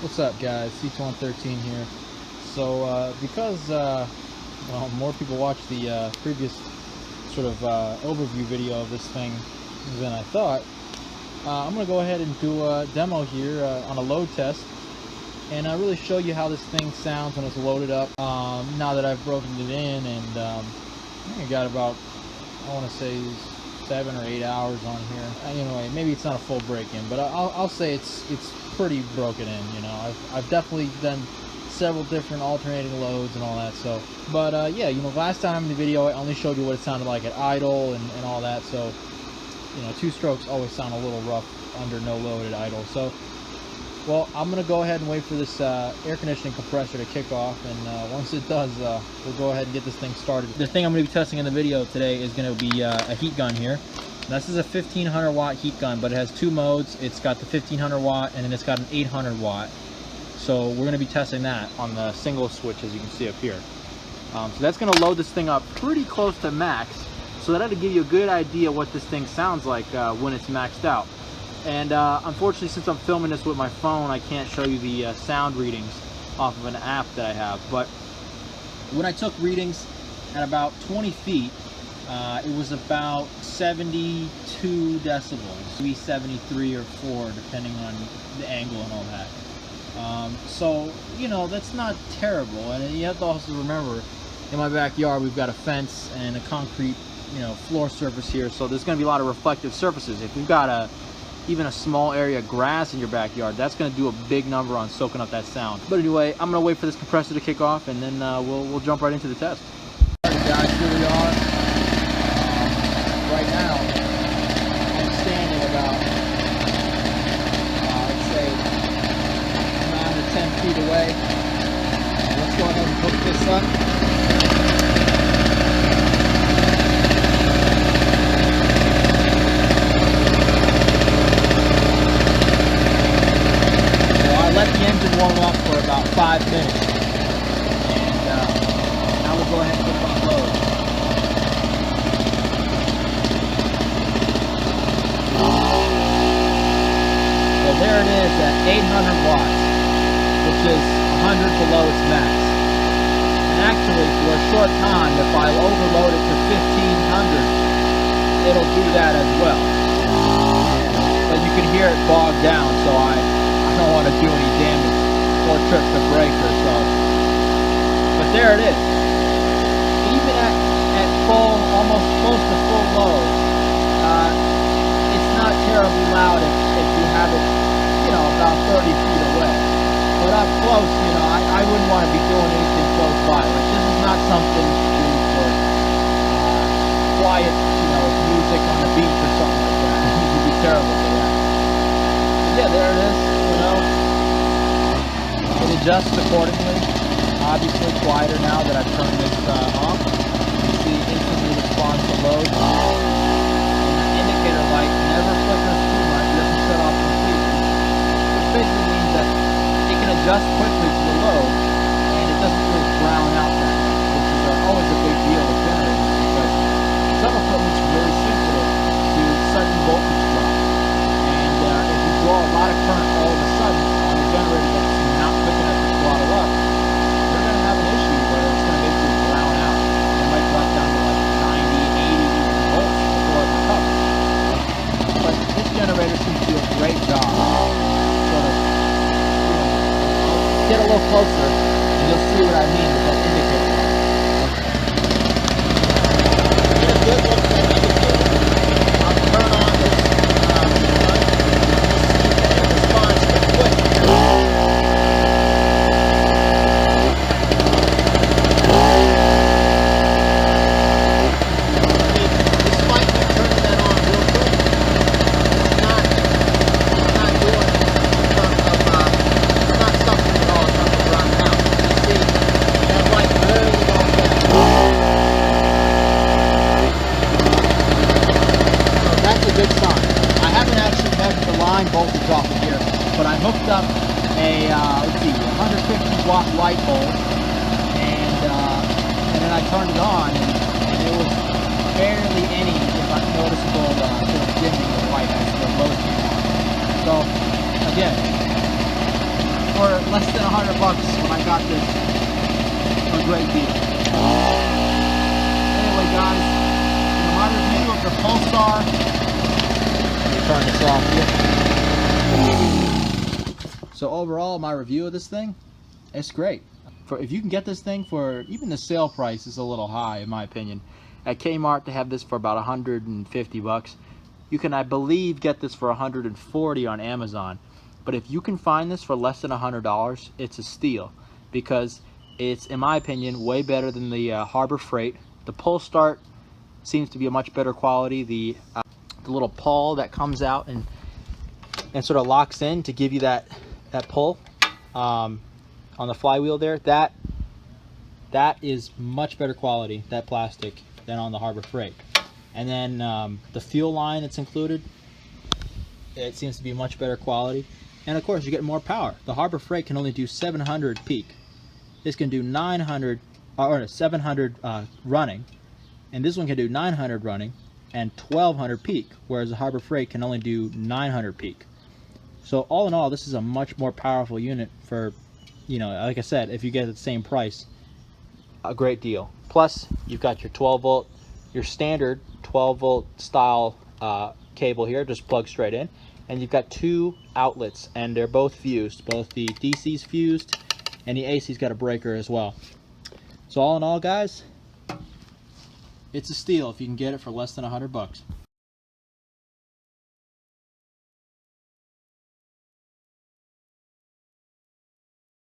What's up, guys? C2113 here. So because well, more people watched the previous sort of overview video of this thing than I thought, I'm going to go ahead and do a demo here on a load test and really show you how this thing sounds when it's loaded up. Now that I've broken it in, and I think I got about, I want to say 7 or 8 hours on here. Anyway, maybe it's not a full break-in, but I'll say it's pretty broken in. You know, I've definitely done several different alternating loads and all that. So, but yeah, you know, last time in the video I only showed you what it sounded like at idle and all that. So, you know, 2 strokes always sound a little rough under no load at idle. So, well, I'm gonna go ahead and wait for this air conditioning compressor to kick off, and once it does, we'll go ahead and get this thing started. The thing I'm gonna be testing in the video today is gonna be a heat gun here. This is a 1500 watt heat gun, but it has 2 modes. It's got the 1500 watt and then it's got an 800 watt. So we're gonna be testing that on the single switch, as you can see up here. So that's gonna load this thing up pretty close to max. So that'll give you a good idea what this thing sounds like when it's maxed out. And unfortunately, since I'm filming this with my phone, I can't show you the sound readings off of an app that I have. But when I took readings at about 20 feet, it was about 72 decibels, maybe 73 or 4, depending on the angle and all that. So, you know, that's not terrible. And you have to also remember, in my backyard, we've got a fence and a concrete, you know, floor surface here. So there's going to be a lot of reflective surfaces. If we've got even a small area of grass in your backyard, that's going to do a big number on soaking up that sound. But anyway, I'm going to wait for this compressor to kick off, and then we'll jump right into the test. Alright guys, here we are. Right now, I'm standing about, let's say, 9 to 10 feet away. Let's go ahead and hook this up. Let the engine warm up for about 5 minutes, and now we'll go ahead and put it on load. So there it is at 800 watts, which is 100 below its max. And actually, for a short time, if I overload it to 1500, it'll do that as well. But you can hear it bog down, so I don't want to do any damage or trip the breaker. So, but there it is. Even at full, almost close to full load, it's not terribly loud if you have it, you know, about 30 feet away. But up close, you know, I wouldn't want to be doing anything close by. Like, this is not something to do for quiet, you know, music on the beach or something like that. It would be terrible for that. But yeah, there it is. You know, it adjusts accordingly. Obviously quieter now that I've turned this off. You see, instantly responds to load. And the indicator light never flickers too much, it doesn't shut off completely, which basically means that it can adjust quickly to the load, and it doesn't really drown out that much, which is always a big deal with generators, because some equipment's really sensitive to sudden voltage drop. And if you draw a lot of current all of a sudden on a generator that's not quick enough to throttle up, you're going to have an issue where it's going to basically drown out. It might drop down to like 90, 80 even volts before it recovers. But this generator seems to do a great job. Sort of, you know, get a little closer and you'll see what I mean with that indicator. Get a good look at that indicator. I'll turn on this. Voltage off of here, but I hooked up a let's see, 150 watt light bulb, and then I turned it on, and it was barely any noticeable sort of dimming of light as the load came on. So again, for less than $100 when I got this. A great deal. Anyway, guys, my review of the Pulsar. Let me turn this off here. So overall, my review of this thing, it's great. If you can get this thing for, even the sale price is a little high in my opinion. At Kmart they have this for about $150. You can, I believe, get this for $140 on Amazon. But if you can find this for less than $100, it's a steal, because it's, in my opinion, way better than the Harbor Freight. The Pull Start seems to be a much better quality. The little pawl that comes out and sort of locks in to give you that pull on the flywheel there, that is much better quality, that plastic, than on the Harbor Freight. And then the fuel line that's included, it seems to be much better quality. And of course, you get more power. The Harbor Freight can only do 700 peak. This can do 900 or 700 running, and this one can do 900 running and 1200 peak, whereas the Harbor Freight can only do 900 peak. So all in all, this is a much more powerful unit for, you know, like I said, if you get the same price, a great deal. Plus, you've got your 12 volt, your standard 12 volt style cable here, just plug straight in, and you've got two outlets, and they're both fused. Both the DC's fused, and the AC's got a breaker as well. So all in all, guys, it's a steal if you can get it for less than $100.